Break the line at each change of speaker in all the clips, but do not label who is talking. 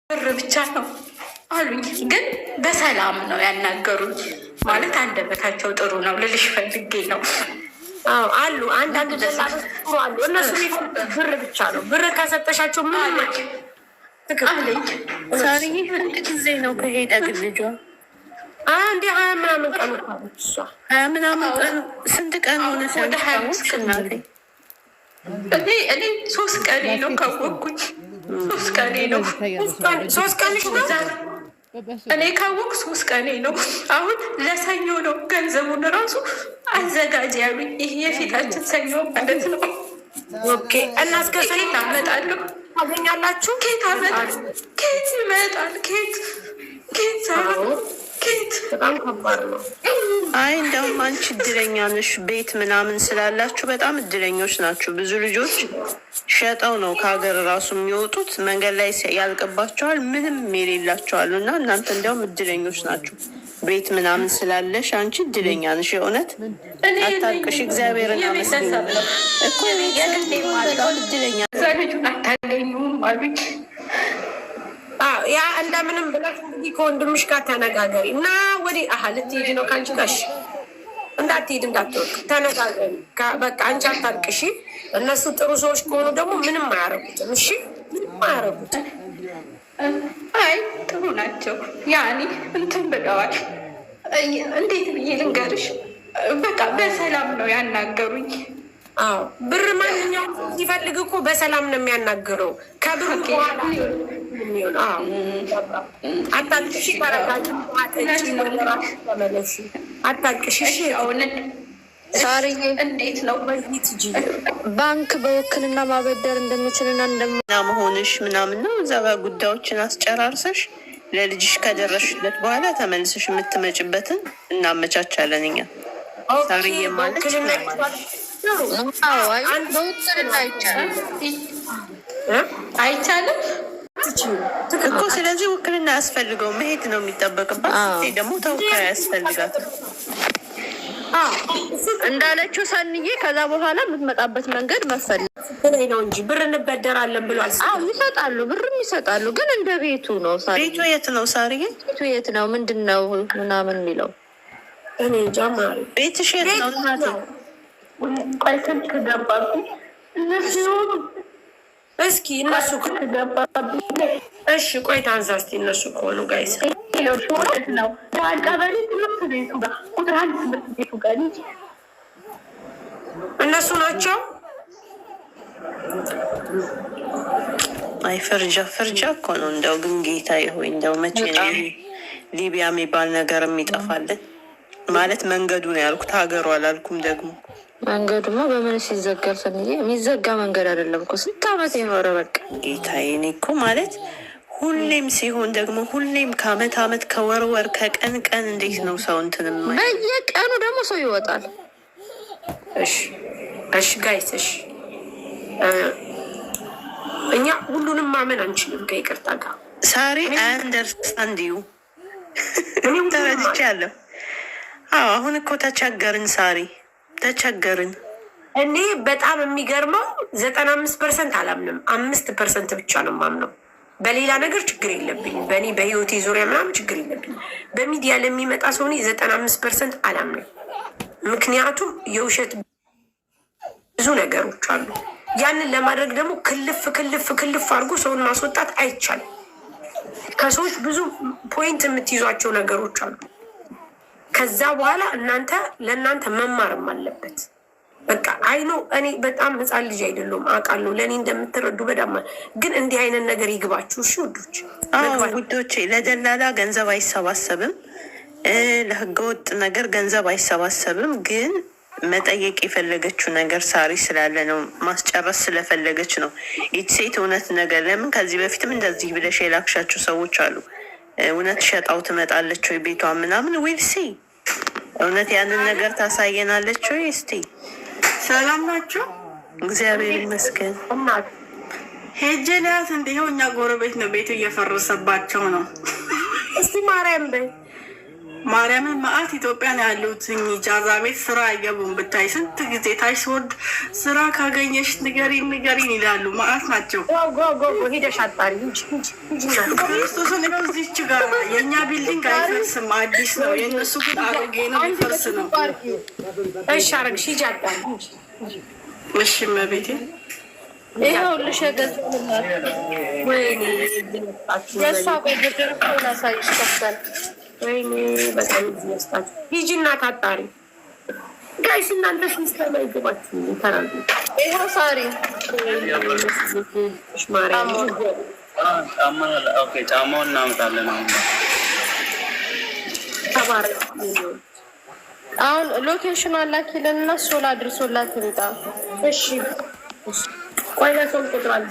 ብር ብቻ ነው አሉኝ። ግን በሰላም ነው ያናገሩኝ። ማለት አንደበታቸው ጥሩ ነው ልልሽ ፈልጌ ነው።
አሉ አንዳንድ ደላሎች ጥሩ አሉ። እነሱ ብር ብቻ ነው። ብር ከሰጠሻቸው ምን
አለኝ።
ሳርዬ አንድ ጊዜ ነው ከሄደ ግን ልጇ
እንዲ 20 ምናምን ቀን እሷ
20 ምናምን ቀን ስንት ቀን ሆነ?
ወደ 25 ቀን እኔ 3 ቀኔ ነው ካወቅኩኝ። 3 ቀኔ ነው።
3 ቀንሽ ነው
እኔ ካወቅ 3 ቀኔ ነው። አሁን ለሰኞ ነው ገንዘቡን ራሱ አዘጋጅ ያሉኝ። ይህ የፊታችን ሰኞ ማለት ነው።
ኦኬ። እና እስከ ሰኞ
አመጣለሁ
ታገኛላችሁ።
ኬት አመጣል ኬት ይመጣል ኬት
በጣም ከባድ ነው።
አይ እንደውም አንቺ እድለኛ ነሽ። ቤት ምናምን ስላላችሁ በጣም እድለኞች ናችሁ። ብዙ ልጆች ሸጠው ነው ከሀገር ራሱ የሚወጡት። መንገድ ላይ ያልቅባቸዋል፣ ምንም የሌላቸዋሉ። እና እናንተ እንዲያውም እድለኞች ናችሁ። ቤት ምናምን ስላለሽ አንቺ እድለኛ ነሽ። የእውነት አታልቅሽ፣ እግዚአብሔርን አመስግኝ እኮ በጣም እድለኛ
ልጁን አታገኙም አሉኝ።
ያ እንደምንም ብለሽ እንግዲህ ከወንድምሽ ጋር ተነጋገሪ እና ወደ ልትሄጂ ነው ከአንቺ ጋር እንዳትሄድ እንዳትወቅ ተነጋገሪ። በቃ አንቺ አታልቅሺ። እነሱ ጥሩ ሰዎች ከሆኑ ደግሞ ምንም አያረጉትም። እሺ ምንም አያረጉትም።
አይ ጥሩ ናቸው። ያኔ እንትን ብለዋል። እንዴት ብዬ ልንገርሽ? በቃ በሰላም ነው ያናገሩኝ።
ብር ማንኛውም ሲፈልግ እኮ በሰላም ነው የሚያናግረው። ከብሩ በኋላ አታልቅሽ፣ ተረጋጊ፣ አታልቅሽ።
ሳርዬ
እንዴት ነው
ባንክ በውክልና ማበደር እንደምችልና እንደምና መሆንሽ ምናምን ነው። እዛ ጋር ጉዳዮችን አስጨራርሰሽ ለልጅሽ ከደረሽለት በኋላ ተመልሰሽ የምትመጭበትን እናመቻቻለን እኛ። ሳርዬ ማለት
አይቻልም
እኮ። ስለዚህ ውክልና ያስፈልገው መሄድ ነው የሚጠበቅባት። ደግሞ ተወካይ ያስፈልጋት እንዳለችው ሰንዬ። ከዛ በኋላ የምትመጣበት መንገድ መፈለግ
ነው እንጂ ብር እንበደራለን ብሏል።
ይሰጣሉ፣ ብርም ይሰጣሉ። ግን እንደ ቤቱ ነው። ቤቱ የት ነው ሳርዬ? ቤቱ የት ነው ምንድን ነው ምናምን የሚለው
እኔ ጃማሪ
ቤትሽ የት ነው እናቴ?
ቆይተን ከገባብኝ እነሱ
እስኪ እነሱ ከገባብኝ እሺ፣ ቆይ ታንሳ እስኪ እነሱ ከሆኑ ጋይስ
ነው ቀበሌ ትምህርት ቤቱ ጋር ቁጥር 1 ትምህርት ቤቱ ጋር
እነሱ ናቸው።
አይ ፍርጃ እኮ ነው። እንደው ግን ጌታዬ ሆይ እንደው መቼ ነው ሊቢያ የሚባል ነገር የሚጠፋልን? ማለት መንገዱ ነው ያልኩት፣ ሀገሩ አላልኩም። ደግሞ መንገዱማ በምን ሲዘጋል? ሰንዬ የሚዘጋ መንገድ አይደለም እኮ ስንት ዓመት የኖረ በቃ ጌታዬ። እኔ እኮ ማለት ሁሌም ሲሆን ደግሞ ሁሌም ከአመት አመት ከወር ከቀን ቀን እንዴት ነው ሰው እንትንም በየቀኑ ደግሞ ሰው ይወጣል።
እሺ ጋይስ፣ እሺ እኛ ሁሉንም ማመን አንችልም። ከይቅርታ ጋር
ሳሪ አንደርስታንድ ዩ ተረድቻለሁ። አሁን እኮ ተቸገርን ሳሪ ተቸገርን።
እኔ በጣም የሚገርመው 95% አላምንም፣ 5% ብቻ ነው ማምነው። በሌላ ነገር ችግር የለብኝም። በእኔ በህይወቴ ዙሪያ ምናምን ችግር የለብኝም። በሚዲያ ለሚመጣ ሰው እኔ 95% አላምንም። ምክንያቱም የውሸት ብዙ ነገሮች አሉ። ያንን ለማድረግ ደግሞ ክልፍ አድርጎ ሰውን ማስወጣት አይቻልም። ከሰዎች ብዙ ፖይንት የምትይዟቸው ነገሮች አሉ። ከዛ በኋላ ለእናንተ መማርም አለበት። በቃ አይኖ እኔ በጣም ህፃን ልጅ አይደለሁም፣ አውቃለሁ። ለእኔ እንደምትረዱ በጣም ግን እንዲህ አይነት ነገር ይግባችሁ እሺ ውዶች።
ውዶቼ ለደላላ ገንዘብ አይሰባሰብም፣ ለህገወጥ ነገር ገንዘብ አይሰባሰብም። ግን መጠየቅ የፈለገችው ነገር ሳሪ ስላለ ነው፣ ማስጨረስ ስለፈለገች ነው። ይች ሴት እውነት ነገር ለምን ከዚህ በፊትም እንደዚህ ብለሽ የላክሻቸው ሰዎች አሉ። እውነት ሸጣው ትመጣለች ወይ ቤቷ ምናምን ዊልሲ እውነት ያንን ነገር ታሳየናለች ወይ? እስቲ
ሰላም ናቸው።
እግዚአብሔር ይመስገን።
ሄጄ ሊያት እንዲሁ እኛ ጎረቤት ነው፣ ቤቱ እየፈረሰባቸው ነው።
እስቲ ማርያም በይ
ማርያምን መአት ኢትዮጵያ ነው ያሉት። ጃዛ ቤት ስራ አይገቡም። ብታይ ስንት ጊዜ ታች ስወርድ ስራ ካገኘሽ ንገሪን ንገሪን ይላሉ። መአት ናቸው።
ሄደሽ አጣሪ
ክርስቶስን ነው። እዚች ጋር የእኛ ቢልዲንግ አይፈርስም፣ አዲስ ነው። የእነሱ ግን አሮጌ ነው፣ ሊፈርስ ነው።
እሺ አረግሽ ሂጂ አጣሪ።
እሺ መቤቴ
ይኸውልሽ የገዛሁላት
ወይኔ
የእሷ ቆይ ብድር እኮ ላሳይሽ ከፍተን
ወይኔ በጣም ይመስጣችሁ። ሂጂ እናት አጣሪ። ጋይስ እናንተ ሲስተም አይገባችሁ ተራሉ።
ይኸው ሳሪ
ጫማውን እናመጣለን።
አሁን ሎኬሽኑ አላኪልን እና ሶላ አድርሶላት ትምጣ።
እሺ ቆይ ለሰው ቁጥር አለ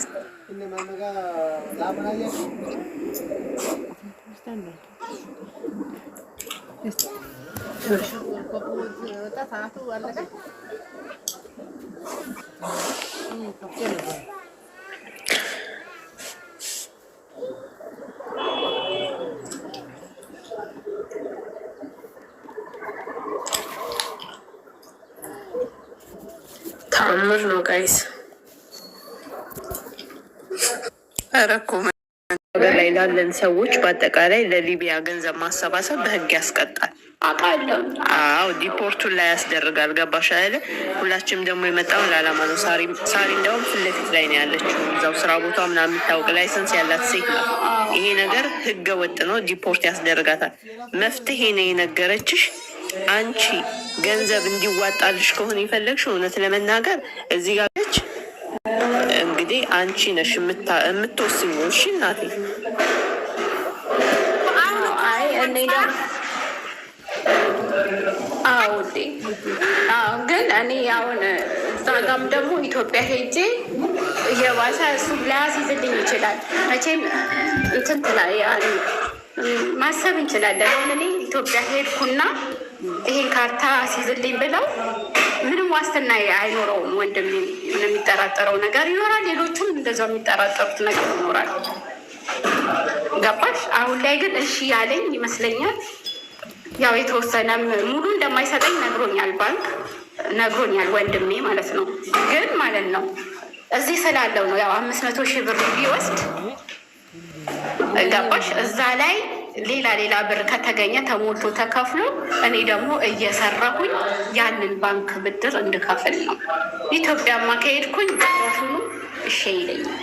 ተአምር ነው ጋይስ።
ኧረ እኮ ላይ ላለን ሰዎች በአጠቃላይ ለሊቢያ ገንዘብ ማሰባሰብ በህግ ያስቀጣል።
አውቃለሁ።
አዎ ዲፖርቱን ላይ ያስደርጋል። ገባሽ አይደለ? ሁላችንም ደግሞ የመጣውን ለዓላማ ነው። ሳሪ እንዲያውም ፊት ለፊት ላይ ነው ያለችው። እዛው ስራ ቦታ ምናምን የሚታወቅ ላይሰንስ ያላት ሴት ነው። ይሄ ነገር ህገ ወጥ ነው፣ ዲፖርት ያስደርጋታል። መፍትሄ ነው የነገረችሽ። አንቺ ገንዘብ እንዲዋጣልሽ ከሆነ የፈለግሽ እውነት ለመናገር እዚህ ጋር እንግዲህ አንቺ ነሽ የምትወስኝ። እሺ እናቴ
ግን እኔ አሁን እዛ ጋም ደግሞ ኢትዮጵያ ሄጄ እየባሰ እሱ ላያስይዝልኝ ይችላል። መቼም እንትን ማሰብ እንችላለን። አሁን እኔ ኢትዮጵያ ሄድኩና ይሄን ካርታ አስይዝልኝ ብለው ምንም ዋስትና አይኖረውም። ወንድም የሚጠራጠረው ነገር ይኖራል፣ ሌሎቹም እንደዛው የሚጠራጠሩት ነገር ይኖራል። ገባሽ? አሁን ላይ ግን እሺ ያለኝ ይመስለኛል። ያው የተወሰነም ሙሉ እንደማይሰጠኝ ነግሮኛል፣ ባንክ ነግሮኛል፣ ወንድሜ ማለት ነው። ግን ማለት ነው እዚህ ስላለው ነው ያው 500,000 ብር ቢወስድ ገባሽ? እዛ ላይ ሌላ ብር ከተገኘ ተሞልቶ ተከፍሎ እኔ ደግሞ እየሰራሁኝ ያንን ባንክ ብድር እንድከፍል ነው። ኢትዮጵያማ ከሄድኩኝ ራሱኑ እሺ ይለኛል።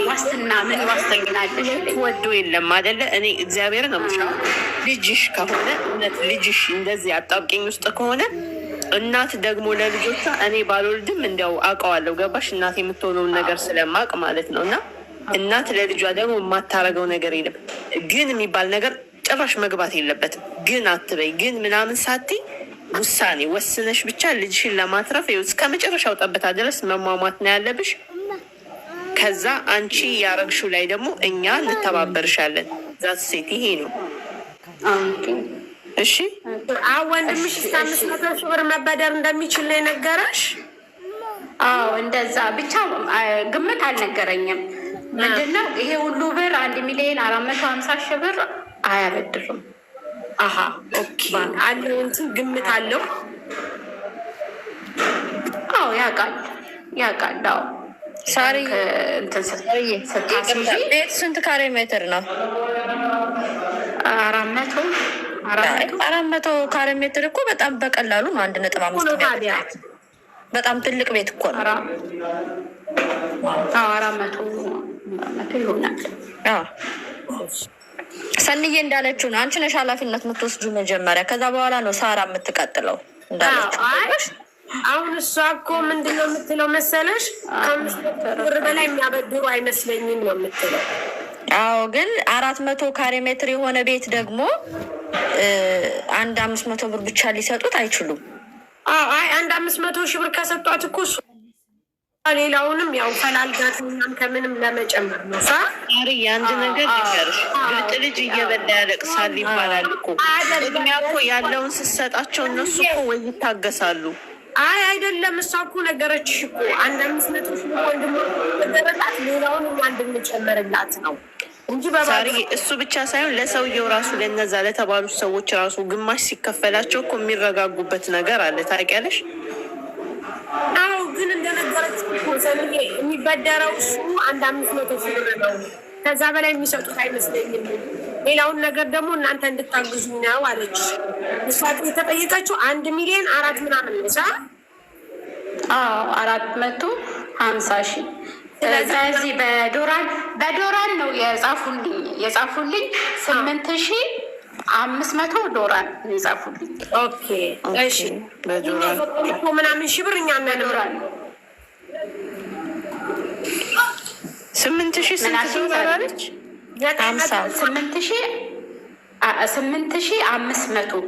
ዋስትና ምን ዋስተኛለሽ?
ወዶ የለም አይደለ? እኔ እግዚአብሔር ነው ምሻ ልጅሽ ከሆነ እውነት ልጅሽ እንደዚህ አጣብቂኝ ውስጥ ከሆነ እናት ደግሞ ለልጆቿ እኔ ባልወልድም እንዲያው አውቀዋለሁ። ገባሽ? እናት የምትሆነውን ነገር ስለማቅ ማለት ነው። እና እናት ለልጇ ደግሞ የማታረገው ነገር የለም። ግን የሚባል ነገር ጭራሽ መግባት የለበትም። ግን አትበይ፣ ግን ምናምን ሳትይ ውሳኔ ወስነሽ ብቻ ልጅሽን ለማትረፍ እስከ መጨረሻው ጠብታ ድረስ መሟሟት ነው ያለብሽ። ከዛ አንቺ ያረግሽው ላይ ደግሞ እኛ እንተባበርሻለን። ዛት ሴት ይሄ ነው። እሺ
ወንድምሽ እስከ 500,000 ብር መበደር እንደሚችል ነው የነገረሽ?
አዎ እንደዛ ብቻ ግምት አልነገረኝም። ምንድነው ይሄ ሁሉ ብር 1,450,000 ብር አያበድርም።
አሀ ኦኬ አለው እንትን ግምት አለው።
አዎ ያውቃል። አዎ
ሳሪ
ቤት
ስንት ካሬ ሜትር ነው? 400 ካሬ ሜትር እኮ በጣም በቀላሉ ነው። 1.5 በጣም ትልቅ ቤት እኮ ነው።
400 ይሆናል።
ሰንዬ እንዳለችው ነው። አንቺ ነሽ ኃላፊነት የምትወስጁ መጀመሪያ፣ ከዛ በኋላ ነው ሳራ የምትቀጥለው እንዳለችው።
አሁን እሷ እኮ ምንድን ነው የምትለው መሰለሽ? ከ500 ብር በላይ የሚያበድሩ አይመስለኝም ነው የምትለው።
አዎ ግን 400 ካሬ ሜትር የሆነ ቤት ደግሞ 500 ብር ብቻ ሊሰጡት አይችሉም።
አይ 500,000 ብር ከሰጧት እኮ ሌላውንም ያው ፈላልጋት ምናምን ከምንም ለመጨመር ነው።
ሳሪ የአንድ ነገር ልንገርሽ፣ ብልጥ ልጅ እየበላ ያለቅሳል ይባላል እኮ። እድሜያ እኮ ያለውን ስትሰጣቸው እነሱ እኮ ወይ ይታገሳሉ።
አይ አይደለም፣ እሷ እኮ ነገረችሽ እኮ 500,000 ብር ወንድሞ ነገረላት፣ ሌላውን እኛ እንድንጨመርላት ነው። እንጂ
ሳሪ እሱ ብቻ ሳይሆን ለሰውየው ራሱ ለነዛ ለተባሉት ሰዎች ራሱ ግማሽ ሲከፈላቸው እኮ የሚረጋጉበት ነገር አለ ታውቂያለሽ?
አዎ ግን እንደነገረች ሰምዬ የሚበደረው እሱ 1,500 ሺህ ብር ነው። ከዛ በላይ የሚሰጡት አይመስለኝም። ሌላውን ነገር ደግሞ እናንተ እንድታግዙ ነው አለች። እሷ የተጠየቀችው 1,400,000 ምናምን ነሳ
450,000 ስለዚህ በዶላር ነው የጻፉልኝ 8,500 ዶላር የጻፉልኝ።
ኦኬ እሺ በዶላር ምናምን ሺህ ብር እኛ ዶላር
8,000 ስንት ዶላር አለች?
8,500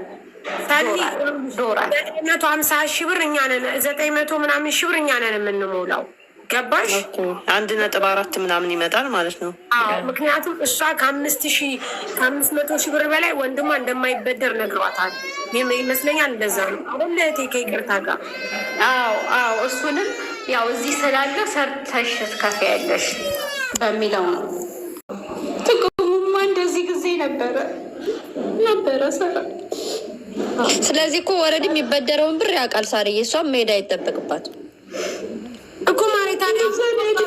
ዶላር
950,000 ብር እኛ ነን 900 ምናምን ሺህ ብር እኛ ነን የምንሞላው። ገባሽ?
1.4 ምናምን ይመጣል ማለት ነው።
ምክንያቱም እሷ ከ500 ሺህ ብር በላይ ወንድሟ እንደማይበደር ነግሯታል ይመስለኛል። እንደዛ ነው አሁን ከይቅርታ ጋር
አዎ እሱንም ያው እዚህ ስላለው ሰርተሽ ትከፍያለሽ በሚለው ነው። ጥቅሙማ እንደዚህ ጊዜ ነበረ ሰራ።
ስለዚህ እኮ ወረድ የሚበደረውን ብር ያውቃል ሳርዬ። እሷም መሄድ አይጠበቅባትም
እኮ ማለት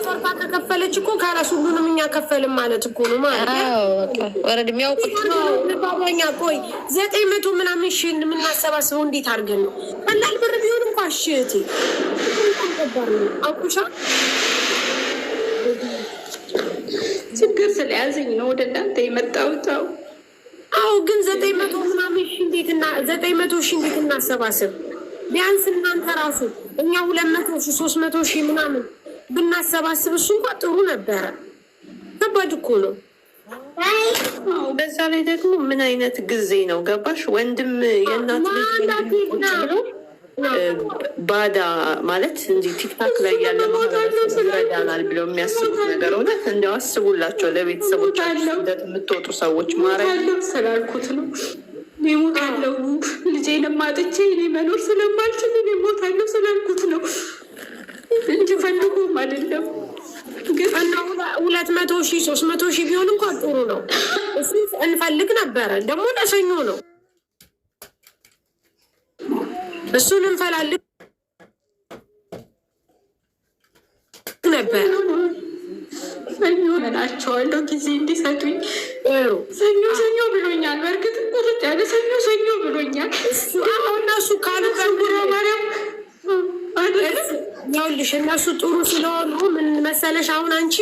ሰርታ ከከፈለች እኮ ካላስ ሁሉንም እኛ ከፈልም ማለት እኮ ነው ማለት
ወረድ የሚያውቁት
ኛ ቆይ 900 ምናምን ሺህ የምናሰባስበው እንዴት አድርገን ነው? ቀላል ብር ቢሆን እንኳ ሽቲ አቁሻ
ችግር ስለያዘኝ ነው ወደ እናንተ የመጣሁት።
አዎ ግን 900 ምናምን ሺህ እንዴትና 900 ሺህ እንዴት እናሰባስብ? ቢያንስ እናንተ ራሱ እኛ 200 ሺህ 300 ሺህ ምናምን ብናሰባስብ እሱ እንኳን ጥሩ ነበረ። ከባድ እኮ ነው።
በዛ ላይ ደግሞ ምን አይነት ጊዜ ነው ገባሽ? ወንድም የእናት ልጅ ባዳ ማለት እንዲህ ቲክታክ ላይ ያለ ማህበረሰብ ይረዳናል ብለው የሚያስቡት ነገር እውነት እንዲያው አስቡላቸው። ለቤተሰቦቻቸው የምትወጡ ሰዎች ማረያለው
ስላልኩት ነው። እኔ ሞታለሁ ልጄንም አጥቼ እኔ መኖር ስለማልችል እኔ ሞታለሁ ስላልኩት ነው እንጂ ፈልጎም አይደለም። ግን
200 ሺህ 300 ሺህ ቢሆን እንኳን ጥሩ ነው። እሱ እንፈልግ ነበረ ደግሞ ለሰኞ ነው እሱን እንፈላልግ ነበር።
ሰኞ ናቸዋለሁ ጊዜ እንዲሰጡኝ ሰኞ ብሎኛል። በእርግጥ ቁርጥ ያለ ሰኞ ብሎኛል።
አሁን እነሱ ካሉ ማርያም ይኸውልሽ እነሱ ጥሩ ስለሆኑ ምን መሰለሽ፣ አሁን አንቺ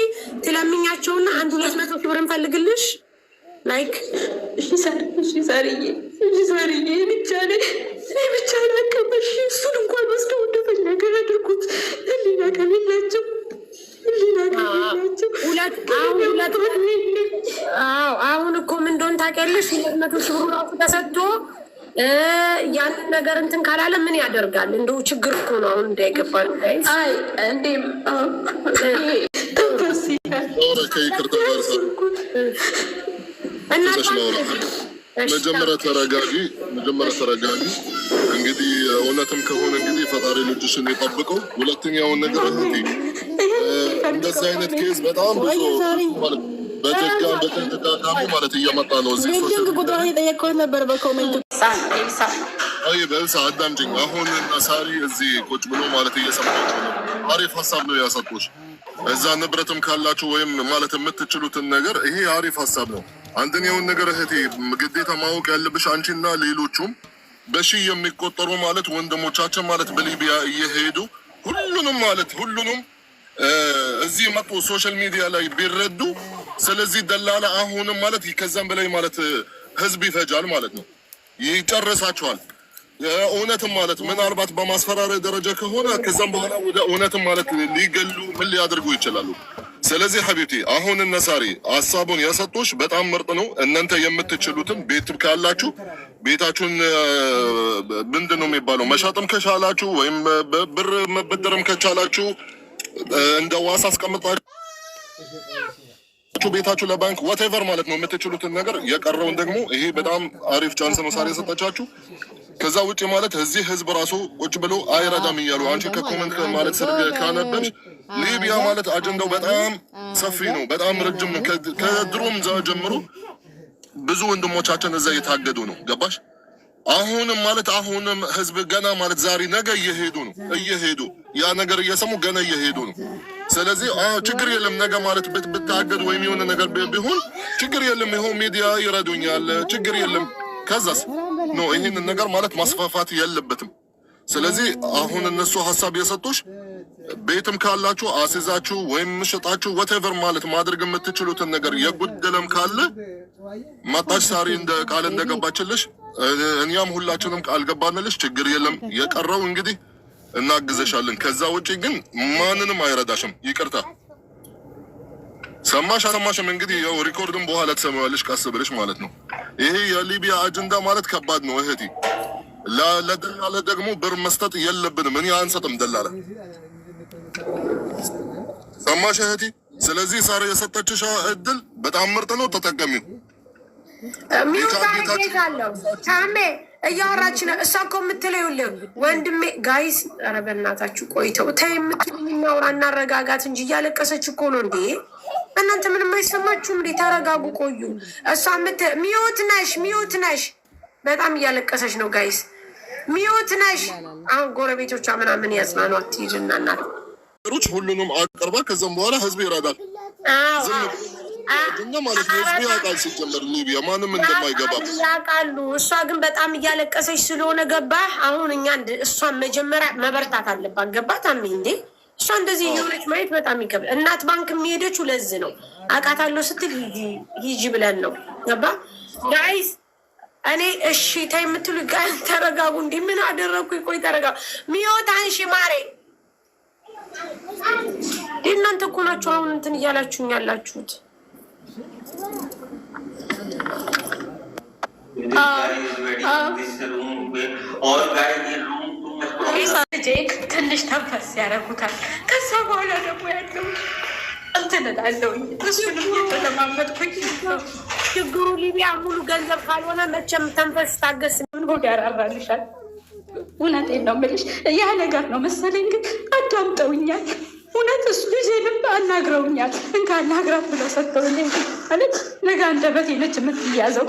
ትለምኛቸውና 100-200 ሺህ ብር እንፈልግልሽ ላይክ
ዛርዬ ብቻ ላቀበሽ እሱን እንኳን ወስደው እንደፈለገ አድርጉት። ህሊና ከሌላቸው
አሁን እኮ ምን እንደሆነ ታውቂያለሽ? 200 ሺህ ብር ራሱ ተሰጥቶ ያንን ነገር እንትን ካላለ ምን ያደርጋል? እንደው ችግር እኮ ነው። አሁን እንዳይገባል
መጀመሪያ ተረጋጊ። እንግዲህ እውነትም ከሆነ እንግዲህ ፈጣሪ ልጅሽን የጠብቀው። ሁለተኛውን ነገር እንደዚህ አይነት ኬዝ በጣም ብዙ ማለት በተደጋጋሚ ማለት እየመጣ ነው። እዚህ
ቁጥር የጠየቀው ነበር በኮሜንት
በብሳ አዳምጪኝ። አሁን ሳሪ እዚህ ቁጭ ብሎ ማለት እየሰማችሁ ነው። አሪፍ ሀሳብ ነው ያሰጡሽ። እዛ ንብረትም ካላችሁ ወይም ማለት የምትችሉትን ነገር ይሄ አሪፍ ሀሳብ ነው። አንደኛውን ነገር እህቴ ግዴታ ማወቅ ያለብሽ አንቺና ሌሎቹም በሺህ የሚቆጠሩ ማለት ወንድሞቻችን ማለት በሊቢያ እየሄዱ ሁሉንም እዚህ መጡ ሶሻል ሚዲያ ላይ ቢረዱ፣ ስለዚህ ደላላ አሁንም ማለት ከዛም በላይ ማለት ህዝብ ይፈጃል ማለት ነው፣ ይጨርሳቸዋል። እውነትም ማለት ምናልባት በማስፈራሪያ ደረጃ ከሆነ ከዛም በኋላ ወደ እውነትም ማለት ሊገሉ ምን ሊያደርጉ ይችላሉ። ስለዚህ ሀቢብቲ አሁን እነሳሪ ሀሳቡን ያሰጡሽ በጣም ምርጥ ነው። እናንተ የምትችሉትን ቤት ካላችሁ ቤታችሁን ምንድን ነው የሚባለው መሻጥም ከቻላችሁ ወይም ብር መበደርም ከቻላችሁ እንደ ዋስ አስቀምጣችሁ ቤታችሁ ለባንክ ዋቴቨር ማለት ነው የምትችሉትን ነገር። የቀረውን ደግሞ ይሄ በጣም አሪፍ ቻንስ ነው ሳሪ የሰጠቻችሁ። ከዛ ውጭ ማለት እዚህ ህዝብ ራሱ ቁጭ ብሎ አይረዳም እያሉ አንቺ ከኮመንት ማለት ስር ካነበብሽ ሊቢያ ማለት አጀንዳው በጣም ሰፊ ነው፣ በጣም ረጅም ነው። ከድሮም ጀምሮ ብዙ ወንድሞቻችን እዛ እየታገዱ ነው። ገባሽ? አሁንም ማለት አሁንም ህዝብ ገና ማለት ዛሬ ነገ እየሄዱ ያ ነገር እየሰሙ ገና እየሄዱ ነው። ስለዚህ ችግር የለም ነገ ማለት ብታገድ ወይም የሆነ ነገር ቢሆን ችግር የለም፣ ይኸው ሚዲያ ይረዱኛል፣ ችግር የለም። ከዛስ ነው ይህንን ነገር ማለት ማስፋፋት የለበትም። ስለዚህ አሁን እነሱ ሀሳብ የሰጡሽ ቤትም ካላችሁ አስይዛችሁ ወይም ምሽጣችሁ ወቴቨር ማለት ማድረግ የምትችሉትን ነገር የጉደለም ካለ መጣች ሳሪ እንደ ቃል እንደገባችልሽ እኛም ሁላችንም ቃል ገባንልሽ። ችግር የለም። የቀረው እንግዲህ እናግዘሻለን። ከዛ ውጪ ግን ማንንም አይረዳሽም። ይቅርታ ሰማሽ አሰማሽም እንግዲህ ያው ሪኮርድም በኋላ ትሰማዋለሽ ቀስ ብለሽ ማለት ነው። ይሄ የሊቢያ አጀንዳ ማለት ከባድ ነው እህቴ። ለደላላ ደግሞ ብር መስጠት የለብንም። እኔ አንሰጥም ደላላ። ሰማሽ እህቴ? ስለዚህ ሳሪ የሰጠችሽ እድል በጣም ምርጥ ነው፣ ተጠቀሚው።
ሚወጣለው ታሜ እያወራች ነው። እሷ እኮ የምትለው ይኸውልህ ወንድሜ ጋይስ፣ ኧረ በእናታችሁ ቆይተው ተይ የምትሉኝ እናውራ እናረጋጋት እንጂ እያለቀሰች እኮ ነው እንዴ። እናንተ ምንም አይሰማችሁም እንዴ? ተረጋጉ፣ ቆዩ። እሷ ሚዩት ነሽ በጣም እያለቀሰች ነው ጋይስ፣ ሚዩት ነሽ። አሁን ጎረቤቶቿ ምናምን ያጽናኗት ይድና እናት
ሩች ሁሉንም አቀርባ ከዛም በኋላ ህዝብ ይረዳል። ማለት ነው ህዝብ ያውቃል። ሲጀመር ሊቢያ ማንም እንደማይገባ
ያውቃሉ። እሷ ግን በጣም እያለቀሰች ስለሆነ ገባህ? አሁን እኛ እሷን መጀመሪያ መበርታት አለባት። ገባት? አሜ እንዴ እሷ እንደዚህ የሆነች ማየት በጣም ይከብዳል። እናት ባንክ የሚሄደችው ለዚህ ነው። አውቃታለሁ ስትል ሂጂ ብለን ነው። ገባ ጋይስ? እኔ እሺ ታይ የምትሉ ጋር ተረጋጉ። እንዴ ምን አደረግኩ? ቆይ ተረጋጉ። ሚወት አንሺ ማሬ እናንተ እኮ ናችሁ አሁን እንትን እያላችሁኝ ያላችሁት።
ትንሽ ተንፈስ ያደርጉታል። ከዛ በኋላ ደግሞ ያለው እንትን እላለሁ። እሱንም እየተለማመጥኩኝ
ችግሩ ሊቢያ ሙሉ ገንዘብ ካልሆነ መቼም ተንፈስ ታገስ
ምን ሆድ ያራራልሻል። እውነቴን ነው የምልሽ። ያ ነገር ነው መሰለኝ ግን አዳምጠውኛል። እውነት እሱ ልጄንም አናግረውኛል። እንካ አናግራት ብለው ሰጥተውኛል። ማለት ነገ አንደበቴ ነች የምትያዘው።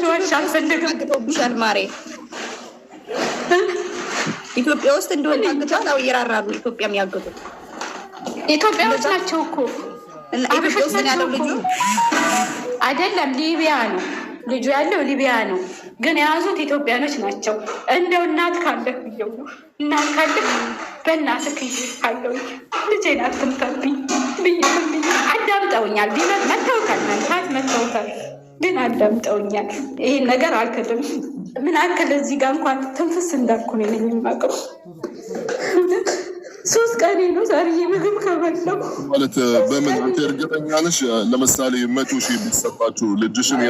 ዋሽ አልፈልግም።
ግጦብሻል ማሬ። ኢትዮጵያ ውስጥ እንደሆነ ታግቷል። አው ይራራሉ። ኢትዮጵያ የሚያገጡት
ኢትዮጵያዎች ናቸው እኮ።
አበሾች ያለው ልጁ
አይደለም ሊቢያ ነው ልጁ ያለው ሊቢያ ነው። ግን የያዙት ኢትዮጵያኖች ናቸው። እንደው እናት ካለህ ብየው ነው እናት ካለህ በእናትህ ካለው ልጄን አትምታብኝ ብዬ አዳምጠውኛል። መተውታል፣ መንታት መተውታል፣ ግን አዳምጠውኛል። ይሄን ነገር አልክድም። ምን አክል እዚህ ጋር እንኳን ትንፍስ እንዳልኩ ነው የሚማቀው። 3 ቀኔ ነው ዛሬ ምግብ ከበላው
ማለት በምን አንተ እርግጠኛ ነሽ? ለምሳሌ 100 ሺህ ቢሰጣችሁ ልጅሽን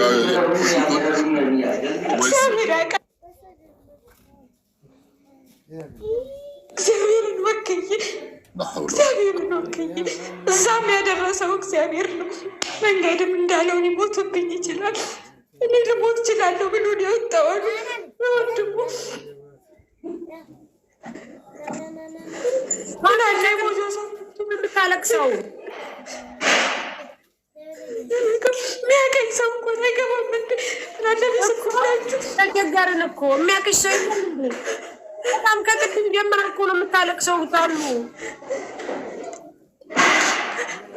እግዚአብሔርን ወክዬ እዛም ያደረሰው እግዚአብሔር ነው። መንገድም እንዳለው ሊሞትብኝ ይችላል። እኔ ልሞት እችላለሁ ብሎ ሊወጣዋሉ ወንድሙ
የምታለቅሰው
የሚያቀኝ ሰው እንኳን አይገባም።
ተቸገርን እኮ የሚያቅሽ ሰው በጣም ከቅድም ጀምራ እኮ ነው የምታለቅሰው። ታሉ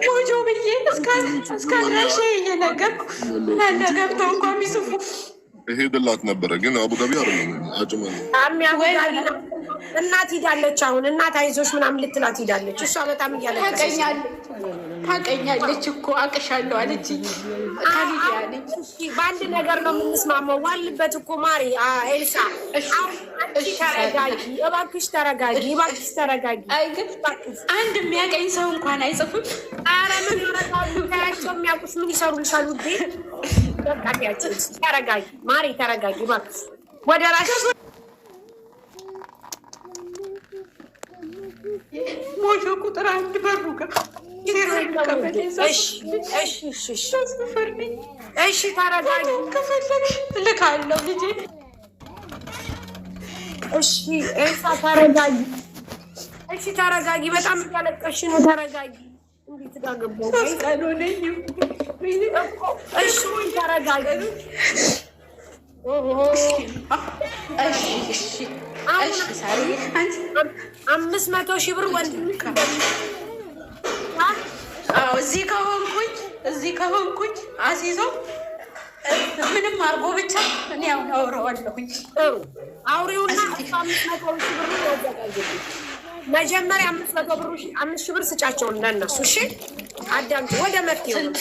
ሞጆ ብዬ እስካናሽ እየነገርኩ ገብተው እንኳ ሚስፉ
ሄድላት ነበረ ግን አቡዳቢ አይደለም አጅመን
እናት ሂዳለች። አሁን እናት አይዞሽ ምናምን ልትላት ሂዳለች። እሷ በጣም እያለቀሰች
ታውቀኛለች እኮ አቅሻለሁ አለች።
በአንድ ነገር ነው የምንስማማው። ዋልበት እኮ ማሪ ኤልሳ ተረጋጊ፣ እባክሽ ተረጋጊ፣ እባክሽ ተረጋጊ።
አንድ የሚያቀኝ ሰው እንኳን አይጽፍም።
ኧረ ምን ያረጋሉ? ታያቸው የሚያውቁሽ ምን ይሰሩልሻል ውዴ? በቃያቸው ተረጋጊ ማሪ ተረጋጊ እባክሽ። ወደ ራስሽ
ሞጆ ቁጥር 1 በሩ ጋር
እሺ ተረጋጊ።
ከፈለግሽ እልካለሁ ልጄ።
እሺ ኤልሳ ተረጋጊ። እሺ ተረጋጊ። በጣም እያለቀሽ ነው። ተረጋጊ። እንዴት ዳገባው? እሺ ተረጋጊ።
እሺ
500 ሺህ ብር ወንድምሽ
እዚህ ከሆንኩኝ አሲዞ ምንም አርጎ ብቻ እኔ አሁን አውረዋለሁኝ።
አውሬውና 500 ሺህ ብር ያዘጋጅልኝ። መጀመሪያ 5 ሺህ ብር ስጫቸው እንደነሱ። እሺ አዳምጪ። ወደ መፍትሄው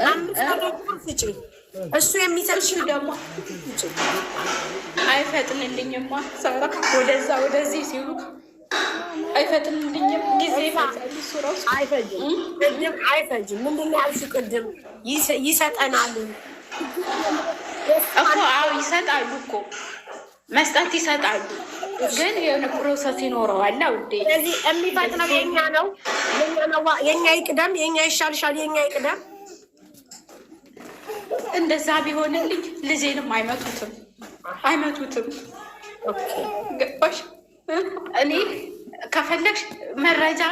500 ብር ስጪ። እሱ የሚሰጥሽ ደግሞ
አይፈጥንልኝማ ሳራ፣ ወደዛ ወደዚህ ሲሉ አይፈጥንልኝም። ጊዜ ይፈጃል። እሱ ራሱ
አይፈጅም። ምንድን ነው ያልሽው ቅድም? ይሰጠናል
እኮ። አዎ ይሰጣሉ እኮ፣ መስጠት ይሰጣሉ፣ ግን የሆነ ፕሮሰስ ይኖረዋል። ውዴ
ስለዚህ የሚፈጥነው የኛ ነው። የኛ ይቅደም፣ የኛ ይሻልሻል፣ የኛ ይቅደም።
እንደዛ ቢሆንልኝ ልጄንም አይመቱትም። ገባሽ? እኔ ከፈለግሽ መረጃ፣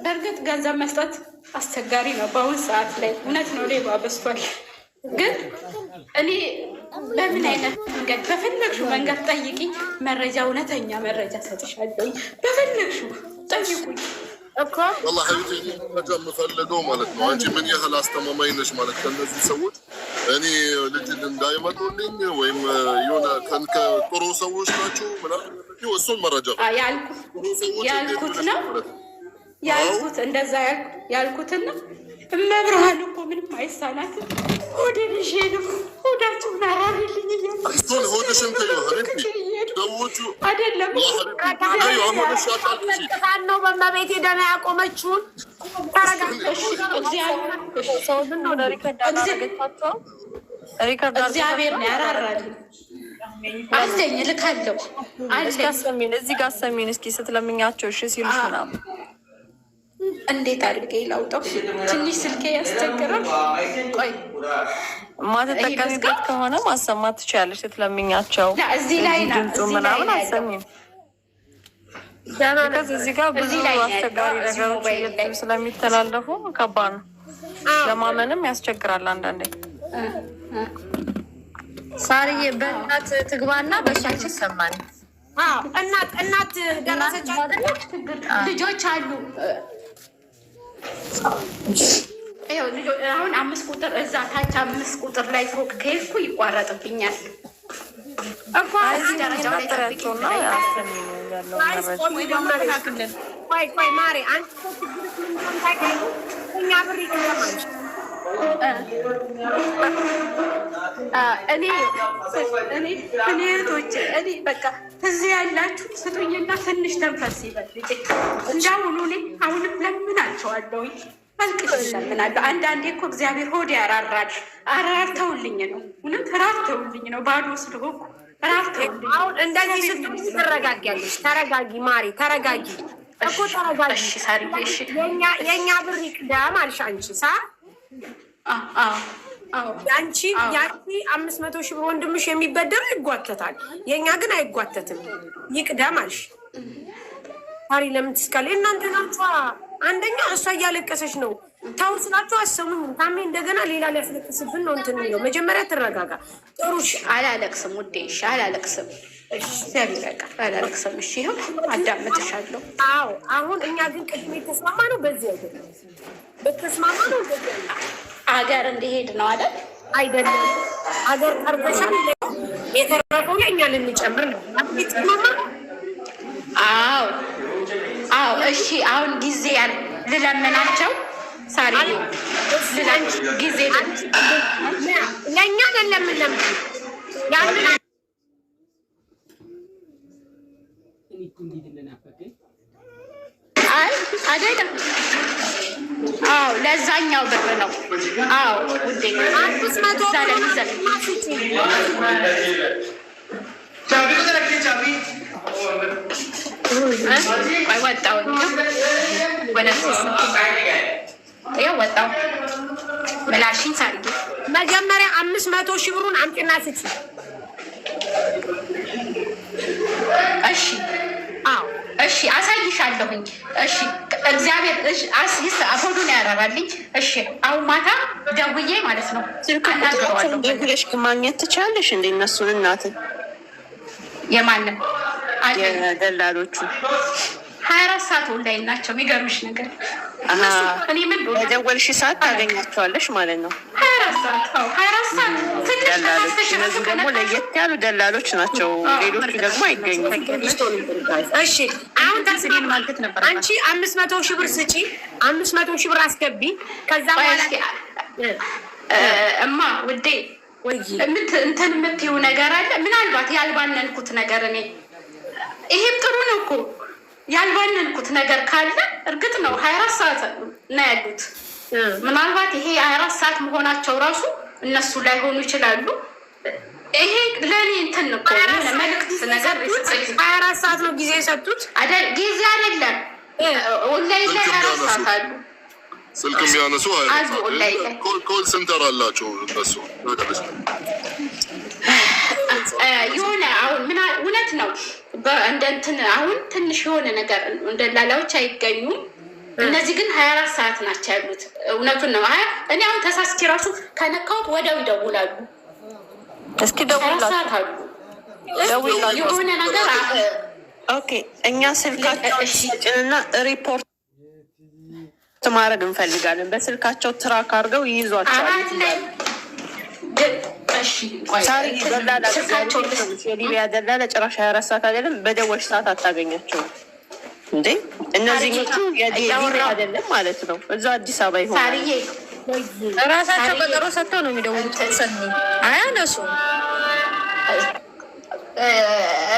በእርግጥ ገንዘብ መስጠት አስቸጋሪ ነው በአሁን ሰዓት ላይ። እውነት ነው፣ ሌባ በዝቷል። ግን እኔ በምን አይነት መንገድ በፈለግሽው መንገድ ጠይቂኝ፣ መረጃ፣ እውነተኛ መረጃ ሰጥሻለሁ። በፈለግሽው ጠይቁኝ እኮ።
والله حبيبتي መረጃ የምፈልገው ማለት ነው አንቺ ምን ያህል አስተማማኝ ነሽ ማለት ከነዚህ ሰዎች እኔ ልጅ እንዳይመጡልኝ ወይም የሆነ ጥሩ ሰዎች ናቸው ምናምን እሱን መረጃ
ያልኩት ነው ያልኩት እንደዛ ያልኩትና መብርሃን እኮ ምንም አይሳናትም። ወደ ልጄ ነው ሆዳችሁን አራሪልኝ
እሱን ሆድሽን ሰዎቹ
አይደለም
ነው በመቤቴ ደህና ያቆመችውን
እግዚአብሔር ነው ያራራልኝ።
አለኝ ልካለሁ።
እዚህ ጋር ሰሚን እስኪ ስትለምኛቸው እሺ ሲሉሽ ምናምን
እንዴት አድርጌ ላውጣው? ትንሽ ስልኬ ያስቸግራል። ቆይ
ማትጠቀሚበት ከሆነ ማሰማት ትችያለሽ። ስትለምኛቸው
እዚህ ላይ
ድምፁ ምናምን አሰሚም። እዚህ ጋር ብዙ አስቸጋሪ ነገሮች ስለሚተላለፉ ከባድ ነው፣ ለማመንም ያስቸግራል አንዳንዴ።
ሳርዬ በእናት ትግባና በእሷች ይሰማል። እናት ደረሰቻት።
ልጆች አሉ። አሁን 5 ቁጥር እዛ ታች 5 ቁጥር ላይ ፎቅ ከሄድኩ ይቋረጥብኛል እኮ። እዚህ ደረጃ ላይ ጠብቂና
ቆይ ማሬ አንቺ እኛ ብር ይገባል።
እኔ እህቶቼ እኔ በቃ እዚህ ያላችሁ ስጡኝና ትንሽ ተንፈስ ይበል። እንዳሁኑ እኔ አሁንም ለምናቸዋለሁኝ፣ አልቅሽ ለምናለሁ። አንዳንዴ እኮ እግዚአብሔር ሆድ ያራራል። አራርተውልኝ ነው፣ እውነት ራርተውልኝ ነው። ባዶ ስለሆንኩ ራርተውልኝ።
አሁን እንደዚህ ስትሉ ትረጋጊያለሽ። ተረጋጊ ማሪ፣ ተረጋጊ እኮ ተረጋጊ።
ሳሪሽ
የእኛ ብር ይቅደም አልሽ አንቺ ሳ ያንቺ 500 ሺህ ብር ወንድምሽ የሚበደረው ይጓተታል። የእኛ ግን አይጓተትም። ይቅደም አልሽ ታሪ። ለምን ትስካለ? እናንተ ናችሁ። አንደኛ እሷ እያለቀሰች ነው። ታው ስላችሁ አሰሙኝ። ታሜ እንደገና ሌላ ሊያስለቅስብን ነው። እንትን ነው። መጀመሪያ ትረጋጋ። ጥሩሽ
አላለቅስም ውዴ። እሺ አላለቅስም። እግዚአብሔር ያውቃል አላለቅስም። እሺ ይኸው አዳምጥሻለሁ።
አዎ አሁን እኛ ግን ቅድም የተስማማ ነው። በዚህ አይደለም በተስማማ ነው። በዚህ
አገር እንዲሄድ ነው አይደል?
አይደለም አገር ቀርበሻል። የተረፈው ለእኛ ልንጨምር ነው።
አዎ አዎ። እሺ አሁን ጊዜ ልለምናቸው ሳሪ ጊዜ
ለእኛ ለምን ያንን
አይደለም። አዎ ለዛኛው ብር ነው። አዎ ውዴ
500
ወጣው ወጣው ምላሽን ሳርጊ
መጀመሪያ 500 ሺህ ብሩን አምጪና ስጪ።
እሺ አዎ እሺ አሳይሻለሁኝ። እሺ እግዚአብሔር ሆዱን ያራራልኝ። እሺ አሁን ማታ ደውዬ ማለት ነው
ስልክ ቁጥራቸውን ደውለሽ ማግኘት ትችላለሽ እንደ እነሱን እናትን
የማንም
የደላሎቹ
24 ሰዓት ኦንላይን ናቸው። የሚገርምሽ ነገር እኔ ምን
በደወልሽ ሰዓት ታገኛቸዋለሽ ማለት ነው።
24 ሰዓት
ደላሎች እነዚህ ደግሞ ለየት ያሉ ደላሎች ናቸው። ሌሎቹ ደግሞ አይገኙም።
እሺ አሁን ታስሪን ማለት ነበር። አንቺ 500 ሺህ ብር ስጪ፣ 500 ሺህ ብር አስገቢ። ከዛ በኋላ
እማ ውዴ እንትን የምትይው ነገር አለ። ምናልባት ያልባነንኩት ነገር እኔ ይሄም ጥሩ ነው እኮ ያልባነንኩት ነገር ካለ እርግጥ ነው 24 ሰዓት ነው ያሉት። ምናልባት ይሄ 24 ሰዓት መሆናቸው ራሱ እነሱ ላይ ሆኑ ይችላሉ። ይሄ ለእኔ እንትን እኮ መልዕክት ነገር
24 ሰዓት ነው ጊዜ የሰጡት
አይደል? ጊዜ አይደለም። ኦንላይን ላይ 24 ሰዓት አሉ።
ስልክ የሚያነሱ ኮል ሴንተር አላቸው እነሱ
የሆነ አሁን ምን እውነት ነው እንደ እንትን አሁን ትንሽ የሆነ ነገር እንደ ላላዎች አይገኙም። እነዚህ ግን 24 ሰዓት ናቸው ያሉት። እውነቱን ነው። እኔ አሁን ተሳስቼ ራሱ ከነካሁት ወዲያው ይደውላሉ።
እስኪ ደውላሉ
የሆነ ነገር
ኦኬ። እኛ ስልካቸውንና ሪፖርት ማድረግ እንፈልጋለን። በስልካቸው ትራክ አድርገው ይይዟቸዋል። የሊቢያ ደላላ ጭራሽ 24 ሰዓት አይደለም፣ በደወልሽ ሰዓት አታገኛቸውም እንዴ። እነዚህኞቹ የሊቢያ አይደለም ማለት ነው። እዛ አዲስ አበባ ይሆናል።
ራሳቸው ቀጠሮ ሰጥተው ነው የሚደውሉት። አያነሱ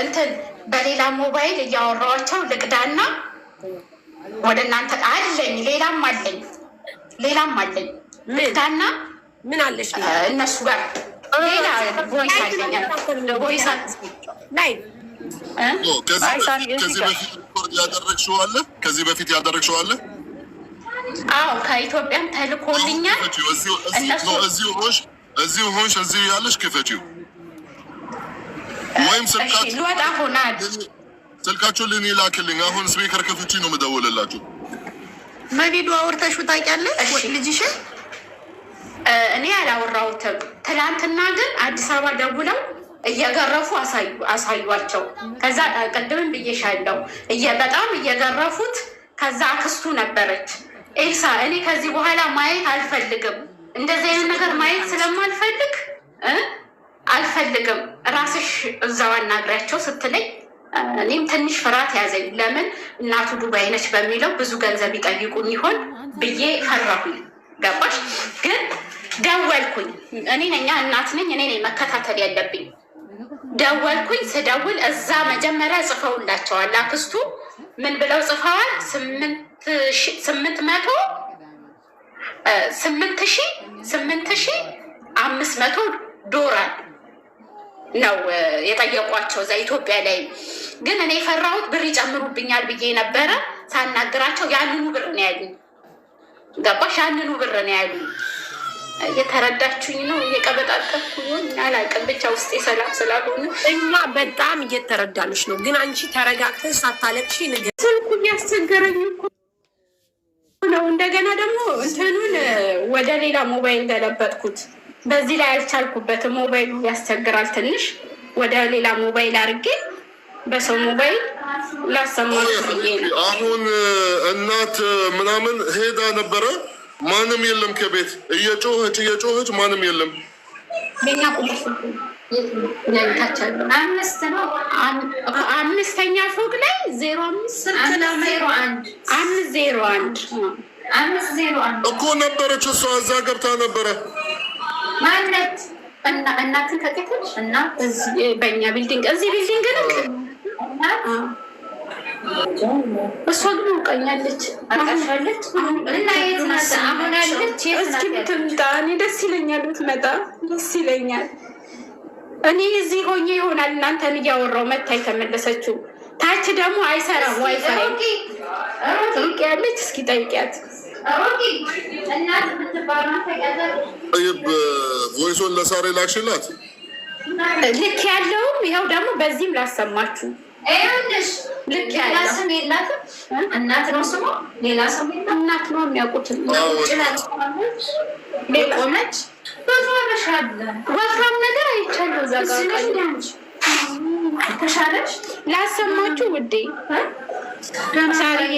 እንትን በሌላ ሞባይል እያወራኋቸው ልቅዳና ወደ እናንተ አለኝ። ሌላም አለኝ ልቅዳና
ምን አለሽ
እነሱ ጋር ሌላ ቮይስ አለኛል። ቮይስ ላይ
ከዚህ በፊት ያደረግሽው አለ?
አዎ ከኢትዮጵያም ተልኮልኛል።
እዚሁ ሆንሽ እዚሁ ያለሽ ክፈቺው፣ ወይም
ልወጣ ሆናል።
ስልካችሁን ልኔ ላክልኝ። አሁን ስፒከር ከፍቺ ነው የምደውልላችሁ።
በቪዲዮ አውርተሽው ታውቂያለሽ ልጅሽን?
እኔ አላወራሁትም። ትናንትና ግን አዲስ አበባ ደውለው እየገረፉ አሳዩቸው። ከዛ ቅድምም ብዬሻለሁ በጣም እየገረፉት። ከዛ አክስቱ ነበረች ኤልሳ፣ እኔ ከዚህ በኋላ ማየት አልፈልግም፣ እንደዚህ አይነት ነገር ማየት ስለማልፈልግ አልፈልግም፣ ራስሽ እዛው አናግሪያቸው ስትለኝ እኔም ትንሽ ፍርሃት ያዘኝ። ለምን እናቱ ዱባይ ነች በሚለው ብዙ ገንዘብ ይጠይቁኝ ይሆን ብዬ ፈራሁኝ። ገባሽ? ግን ደወልኩኝ። እኔ ነኝ እናት ነኝ፣ እኔ ነኝ መከታተል ያለብኝ። ደወልኩኝ። ስደውል እዛ መጀመሪያ ጽፈውላቸዋል። አክስቱ ምን ብለው ጽፈዋል? 8,500 ዶላር ነው የጠየቋቸው እዛ ኢትዮጵያ ላይ። ግን እኔ የፈራሁት ብር ይጨምሩብኛል ብዬ ነበረ። ሳናግራቸው ያንኑ ብር ነው ያሉኝ። ገባሽ? ያንኑ ብር ነው ያሉኝ። እየተረዳችሁኝ ነው? እየቀበጣጠፍኩ አላውቅም። ብቻ ውስጤ ሰላም ስላልሆነ
እኛ በጣም እየተረዳንሽ ነው። ግን አንቺ ተረጋግተሽ ሳታለቅሺ ንገ
ስልኩ እያስቸገረኝ እኮ ነው። እንደገና ደግሞ እንትኑን ወደ ሌላ ሞባይል ገለበጥኩት። በዚህ ላይ አልቻልኩበትም። ሞባይሉ ያስቸግራል ትንሽ። ወደ ሌላ ሞባይል አድርጌ በሰው ሞባይል ላሰማችሁ ብዬ ነው።
አሁን እናት ምናምን ሄዳ ነበረ። ማንም የለም ከቤት እየጮኸች ማንም የለም።
ቤኛ ቁልፍ አምስተኛ ፎቅ ላይ 0501
እኮ ነበረች እሷ እዛ ገብታ ነበረ።
ማነት እናትን ከቄቶች እና በእኛ ቢልዲንግ እዚህ ቢልዲንግ ነው። እሷ ግን አውቃኛለች አውቃሻለች። እና የት ናት አሁን ያለች? እስኪ ብትምጣ እኔ ደስ ይለኛል፣ ብትመጣ ደስ ይለኛል። እኔ እዚህ ሆኜ ይሆናል እናንተን እያወራው መታ የተመለሰችው። ታች ደግሞ አይሰራም ዋይፋይ። ሩቅ ያለች እስኪ ጠይቂያት።
ቮይሶን ለሳሬ ላክሽላት?
ልክ ያለውም ይኸው ደግሞ በዚህም ላሰማችሁ። ይኸውልሽ ልክ ሌላ ስም የላትም። እናት ነው ስሟ። ሌላ ስም እናት ነው የሚያውቁት። ቆመች ወፍራም ነገር አይቻለሁ እዛ ጋር ተሻለሽ ላሰማችሁ ውዴ ሳርዬ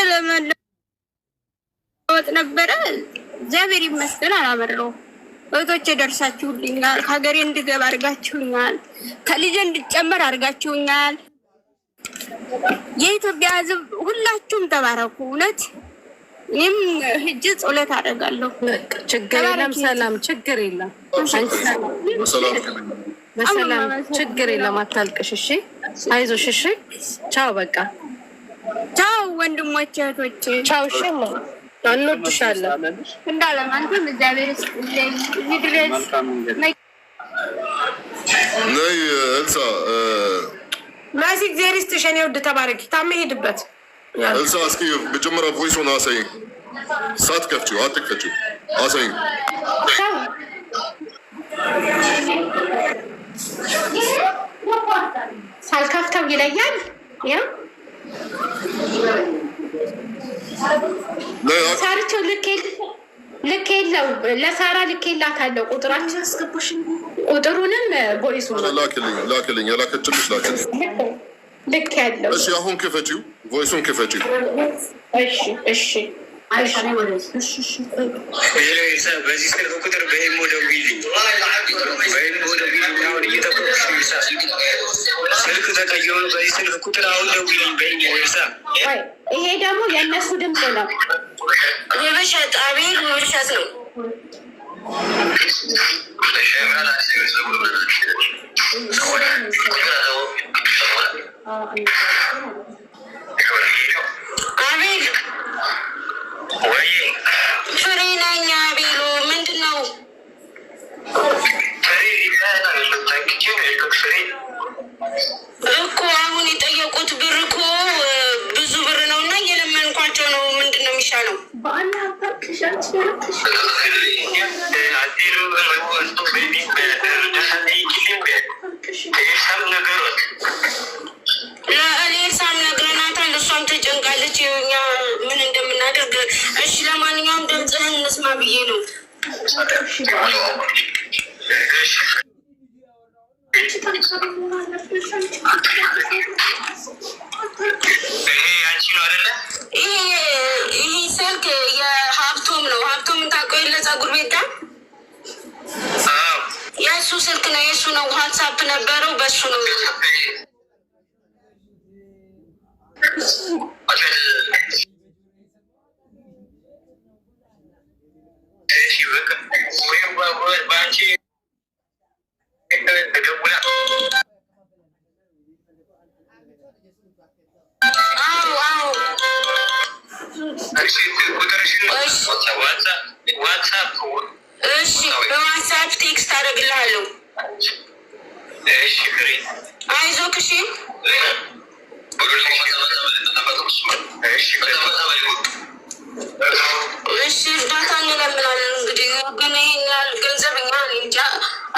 ለመለወጥ ነበረ። እግዚአብሔር ይመስገን አላመረውም። እህቶቼ ደርሳችሁልኛል። ሀገሬ እንድገባ አድርጋችሁኛል። ከልጄ እንድጨመር አድርጋችሁኛል። የኢትዮጵያ ሕዝብ ሁላችሁም ተባረኩ። እውነት እኔም ሂጅ ጸሎት አደርጋለሁ።
ችግር የለም። ሰላም ችግር የለም። በሰላም ችግር የለም። አታልቅሽ እሺ። አይዞሽ እሺ። ቻው በቃ
ቻው ወንድሞቼ እህቶቼ ቻው። እሺ
እንወድሻለን
እንዳለም አንተም እግዚአብሔር ይስጥልኝ። ይድረስ ነይ
ኤልሳ
ማሲ እግዚአብሔር ይስጥሽ። እኔ ውድ ተባረኪ። ታሜ ሄድበት
ኤልሳ እስኪ መጀመሪያ ቮይሱን አሳይኝ። ሳትከፍቺው አትከፍቺው አሳይኝ።
ሳልከፍተው ይለያል። ሳርቸው ልክ የለው ለሳራ ልክ የላታለው ቁጥራችን አስገባሽ። ቁጥሩንም ቦይሱ
ላክልኝ የላከችልሽ ላክልኝ።
ልክ ያለው
እሺ። አሁን ክፈቺው፣ ቮይሱን ክፈቺው።
እሺ
በዚህ ስልክ ቁጥር በኢሞ ደውዪልኝ። በኢሞ ደውዪልኝ። አሁን እየጠበኩሽ ነው። ስልክ ተቀይሯል። በዚህ ስልክ ቁጥር አሁን ደውዪልኝ በኢሞ።
ይሄ ደግሞ የእነሱ ድምፅ ነው።
የበሻት አቤል ውሸት ነው። አቤል ፍሬ ነኝ። አቤሉ ምንድን ነው እኮ አሁን የጠየቁት ብር እኮ ብዙ ብር ነው እና እየለመንኳቸው ነው። ምንድን ነው የሚሻለው? ለኤልሳም ነግረናታል። እሷም ተጨንቃለች። እኛ ምን እንደምናደርግ እሺ። ለማንኛውም ድምፅህን እንስማ ብዬ ነው። ይህ ስልክ የሀብቶም ነው። ሀብቶም ታውቀው የለ ፀጉር ቤት የእሱ ስልክ ነው። የእሱ ነው። ዋትሳፕ ነበረው በሱ ነው። እሺ በዋትሳፕ ቴክስት አደርግልሃለሁ። አይዞህ እሺ። እሺ እርዳታ እንለምናለን። እንግዲህ ግን ይሄን ያህል ገንዘብ እኛ እንጃ።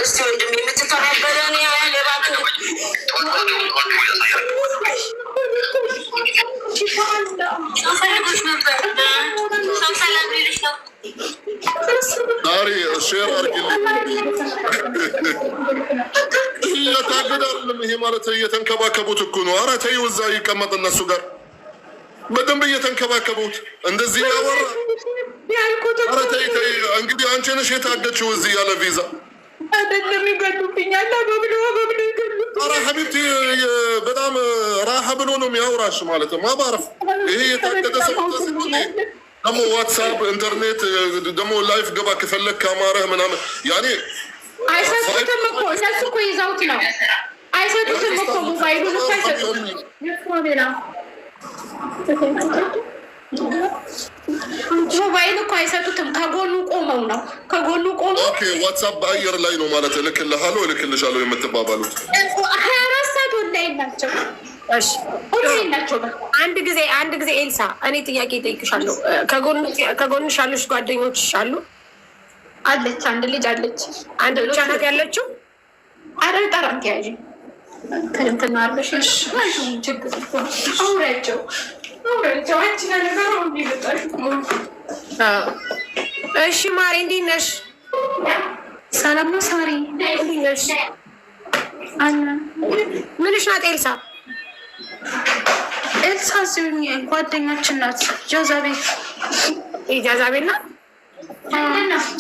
እስቲ ወንድም የምትተባበረን ያህል እባክህ ጩፋ
መታገድ አይደለም ይሄ ማለት እየተንከባከቡት እኮ ነው። ኧረ ተይው እዛ ይቀመጥ እነሱ ጋር በደንብ እየተንከባከቡት እንደዚህ ያወራ። ኧረ ተይ ተይ እንግዲህ አንቺ ነሽ የታገችው እዚህ ያለ ቪዛ
አይደለም ይገሉብኛል።
ኧረ ሀቢብቲ በጣም ራሀ ብሎ ነው የሚያወራሽ ማለት ነው። ማባረፍ ይሄ የታገደ ሰው ደግሞ ዋትሳፕ ኢንተርኔት ደግሞ ላይፍ ገባ ከፈለግ ከአማረህ ምናምን ያኔ
አይሰጡትም እኮ እነሱ እኮ ይዘውት ነው። አይሰጡትም እኮ ሞባይሉን እኮ አይሰጡትም። ሞባይል እኮ አይሰጡትም። ከጎኑ ቆመው ነው ከጎኑ ቆመው።
ኦኬ ዋትሳፕ በአየር ላይ ነው ማለት እልክልሃለሁ እልክልሻለሁ የምትባባሉት
24 ሰዓት ኦንላይን ናቸው።
እሺ
ኦንላይን ናቸው።
አንድ ጊዜ ኤልሳ እኔ ጥያቄ እጠይቅሻለሁ። ከጎንሽ ያሉሽ ጓደኞችሽ አሉ?
አለች አንድ ልጅ አለች።
አንድ ብቻ ናት ያለችው?
አረ ጠራም ያዥ ከእንትና አርበሽሽ ችግር አውራቸው አንቺ ነገር እንዲመጣሽ።
እሺ ማሪ እንዴት ነሽ?
ሰላም ነው ሳሪ
እንዴት ነሽ? ምንሽ ናት ኤልሳ?
ኤልሳ ጓደኛችን ናት። ጃዛቤት
ጃዛቤት ናት።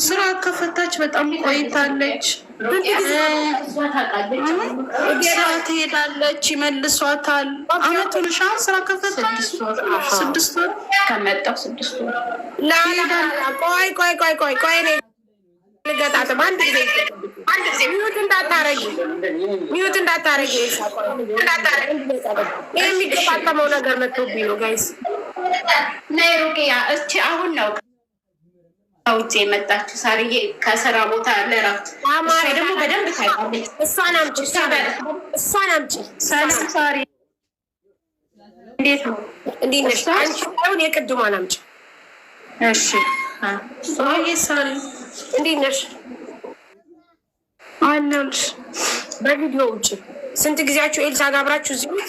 ስራ ከፈታች በጣም ቆይታለች። ስራ ትሄዳለች፣ ይመልሷታል። አመት ሆነሻ ስራ ከፈታች 6 ወር ከመጣሁ 6 ወር።
ቆይ ልገጣጥም አንድ ጊዜ ሚዩት እንዳታረጊ ይህ የሚገጣጠመው ነገር መጥቶብኝ ነው ጋይስ።
ናይሮጌያ እስቺ አሁን ነው ውጭ የመጣችው ሳርዬ ከስራ ቦታ ለራት ደግሞ በደንብ ታውቃለች።
እሷን አምጪ።
ሰላም ሳሪ እንዴት ነው?
እንዴት ነሽ? አንቺ አሁን የቅድሟን አምጪ።
እሺ ሳሪ
እንዴት ነሽ?
አለሁልሽ።
በቪዲዮ ውጭ ስንት ጊዜያችሁ ኤልሳ ጋር አብራችሁ እዚህ ቤት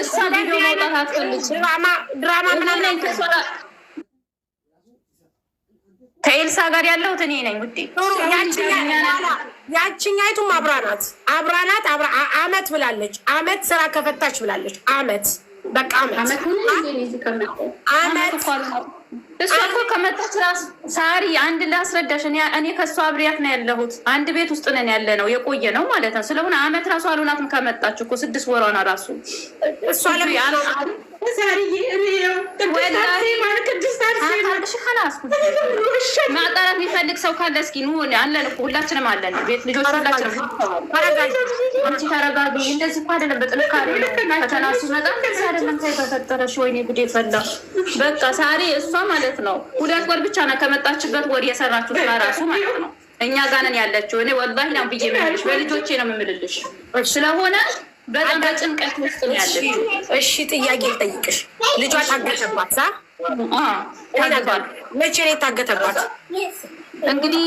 እሷ ቪዲዮ መውጣት አትፈልግም።
ድራማ ምናምን
ከኤልሳ ጋር ያለሁት እኔ ነኝ ውዴ።
ያችኛይቱም አብራናት አመት ብላለች። አመት ስራ ከፈታች ብላለች። አመት በቃ አመት
እሷ እኮ ከመጣች ሳሪ አንድ ላስረዳሽ። እኔ ከእሷ አብሬያት ነው ያለሁት። አንድ ቤት ውስጥ ነን ያለ ነው የቆየ ነው ማለት ነው። ስለሆነ አመት ራሱ አሉናትም ከመጣች እኮ 6 ወሯን ራሱ
እሷ
ማጣራት የሚፈልግ ሰው ካለ እስኪ ኑ አለን እኮ ሁላችንም አለን። ቤት ልጆች ሁላችንም አንቺ ተረጋጊ። እንደዚህ እኮ አይደለም፣ በጥንካሬ ነው። ፈተና ሲመጣ እንደዚህ አይደለም። ተፈጠረሽ ወይኔ ጉዴ ፈላ። በቃ ሳሪ እሷ ማለት ነው 2 ወር ብቻ ነው ከመጣችበት ወር የሰራችው ስራ ራሱ ማለት ነው። እኛ ጋር ነን ያለችው። እኔ ወላሂ ነው ብዬ የምልሽ በልጆቼ ነው የምምልልሽ። ስለሆነ በጣም በጭንቀት ውስጥ ነው ያለችው።
እሺ ጥያቄ ልጠይቅሽ። ልጇ ታገተባት? መቼ ነው የታገተባት?
እንግዲህ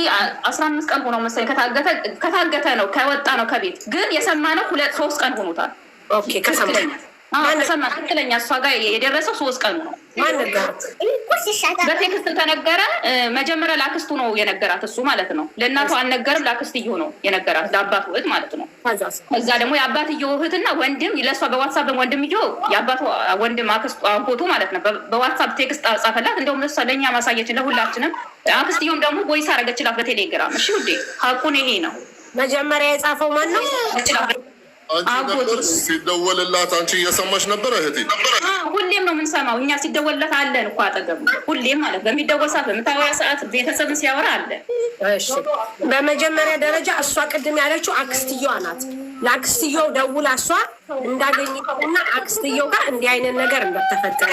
15 ቀን ሆኖ መሰለኝ ከታገተ ነው ከወጣ ነው ከቤት ግን የሰማነው 2-3 ቀን ሆኖታል።
ኦኬ ከሰማኝ
ከሰማ ትክክለኛ እሷ ጋር የደረሰው 3 ቀን ነው።
ማን ነገራት?
በቴክስት ተነገረ። መጀመሪያ ለአክስቱ ነው የነገራት እሱ ማለት ነው። ለእናቱ አልነገርም፣ ለአክስትየው ነው የነገራት፣ ለአባቱ እህት ማለት ነው። ከዛ ደግሞ የአባትየው እህትና ወንድም ለእሷ በዋትሳፕ ወንድምየው የአባቱ ወንድም አክስቱ ፎቶ ማለት ነው በዋትሳፕ ቴክስት ጻፈላት። እንደውም እሷ ለእኛ ማሳየችን ለሁላችንም። አክስትየውም ደግሞ ቦይስ አረገችላት በቴሌግራም። እሺ ውዴ ሀቁን ይሄ ነው።
መጀመሪያ የጻፈው ማን ነው?
ሲደወልላት አንቺ እየሰማሽ ነበረ እህቴ?
ሁሌም ነው የምንሰማው እኛ። ሲደወልለት አለን እኮ አጠገብ ሁሌም ማለት በሚደወል ሰዓት በምታወያ ሰዓት ቤተሰብን ሲያወራ አለ።
በመጀመሪያ ደረጃ እሷ ቅድም ያለችው አክስትየዋ ናት። ለአክስትየው ደውላ እሷ እንዳገኘና አክስትየው ጋር እንዲህ አይነት ነገር እንደተፈጠረ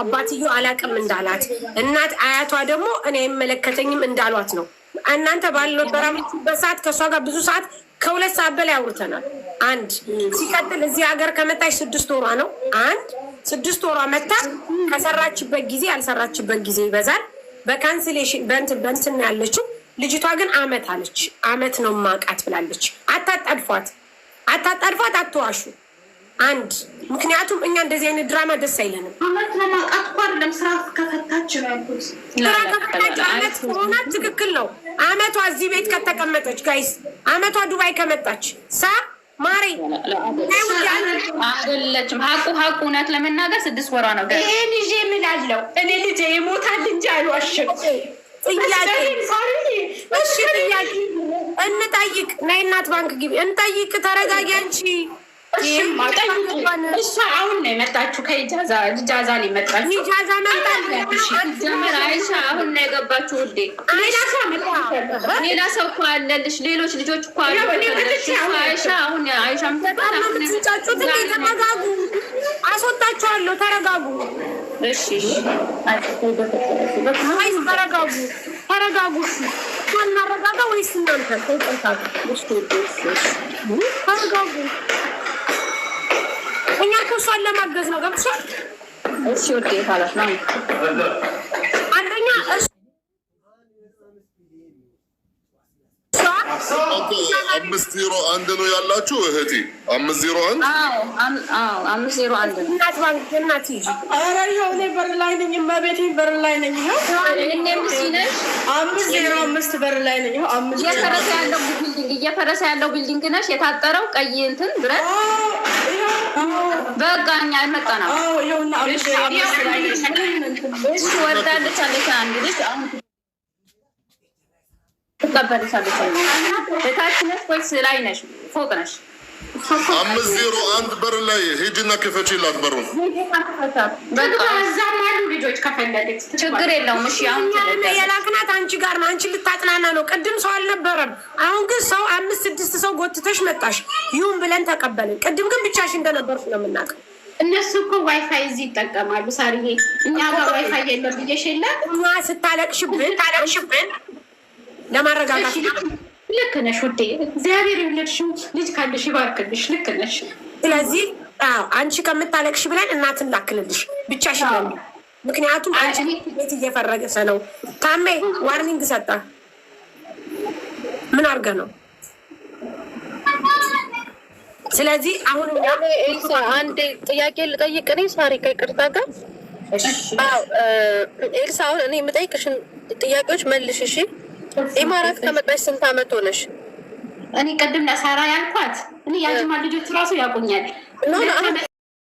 አባትየው አላቅም እንዳላት እናት አያቷ ደግሞ እኔ አይመለከተኝም እንዳሏት ነው። እናንተ ባልነበራችሁበት ሰዓት ከእሷ ጋር ብዙ ሰዓት ከ2 ሰዓት በላይ አውርተናል። አንድ ሲቀጥል እዚህ ሀገር ከመጣች 6 ወሯ ነው። 6 ወሯ መታ ከሰራችበት ጊዜ ያልሰራችበት ጊዜ ይበዛል። በካንስሌሽን በእንትን ያለችው ልጅቷ ግን አመት አለች። አመት ነው ማቃት ብላለች። አታጣድፏት፣ አትዋሹ። ምክንያቱም እኛ እንደዚህ አይነት ድራማ ደስ አይለንም።
አመት ነው ማቃት እኮ አይደለም፣ ስራ ከፈታች ነው ያልኩት።
ስራ ከፈታች አመት ሆና ትክክል ነው። አመቷ እዚህ ቤት ከተቀመጠች ጋይስ አመቷ ዱባይ ከመጣች ማሪ
አይደለችም። ሀቁ እውነት ለመናገር 6 ወሯ ነው።
ይሄ ልጄ ምን አለው? እኔ ልጄ ይሞታል እንጂ አልዋሽም።
ጥያቄ እንጠይቅ። ነይ እናት ባንክ ግቢ እንጠይቅ። ተረጋጊ አንቺ።
እሷ አሁን ነው የመጣችሁ ከኢጃዛ ነው የመጣችሁ።
ኢጃዛ
ጀምር አይሻ አሁን ነው የገባችሁ ውዴ። ሌላ ሰው እኮ አለልሽ፣ ሌሎች ልጆች እኮ አሉ። አይሻ አሁን አይሻ
ምትጫጩት ተረጋጉ። አስወጣችኋለሁ። ተረጋጉ።
እሺ
ተረጋጉ። እናረጋጋ ወይስ እናንተ ተረጋጉ። እኛ እኮ እሷን ለማገዝ ነው። ገብቶሻል?
እሺ ወዴ ማለት ነው።
አንደኛ
501 ነው ያላችሁ እህቴ? 501
501 ነው።
እናት ባንክ እናት ይጂ።
ኧረ ይኸው እኔ በር ላይ ነኝ። እመቤቴ በር ላይ ነኝ። ይኸው 505 በር ላይ ነኝ። ይኸው 5
እየፈረሰ ያለው ቢልዲንግ ነሽ። የታጠረው ቀይ እንትን ብረት በቃ እኛ መጣና እሺ ወርዳለች አለች። አንድ ልጅ አሁን ትቀበልሻለች። እታች ነሽ ወይስ ላይ ነሽ? ፎቅ ነሽ?
501 በር ላይ ሂጂና ክፈቺላት በሩን።
በቃ እዛም አሉ ልጆች ከፈለገች
ችግር የለውም። እሺ አሁን
የላክናት አንቺ ጋር ነው። አንቺ ልታጥናና ነው። ቅድም ሰው አልነበረም። አሁን ግን ሰው 5-6 ሰው ጎትተሽ መጣሽ። ይሁን ብለን ተቀበልን። ቅድም ግን ብቻሽ እንደነበርሽ ነው የምናውቀው።
እነሱ እኮ ዋይፋይ እዚህ ይጠቀማሉ። ሳርዬ እኛ ጋር ዋይፋይ የለም ብዬሽ የለ
እኛ ስታለቅሽብን ለማረጋጋት
ልክ ነሽ ውዴ። እግዚአብሔር የወለድሽው ልጅ ካለሽ ይባርክልሽ። ልክ ነሽ።
ስለዚህ አንቺ ከምታለቅሽ ብለን እናትን ላክልልሽ ብቻሽ ነው። ምክንያቱም አንቺ ቤት እየፈረገሰ ነው። ታሜ ዋርኒንግ ሰጣ። ምን አድርገህ ነው? ስለዚህ አሁን
ኤልሳ አንድ ጥያቄ ልጠይቅ። እኔ ሳሪ ከይቅርታ ጋር ኤልሳ አሁን እኔ የምጠይቅሽን ጥያቄዎች መልሽ እሺ። ኢማራት ከመጣሽ ስንት አመት ሆነሽ?
እኔ ቅድም ለሳራ ያልኳት እኔ ያጅማ ልጆች ራሱ ያውቁኛል።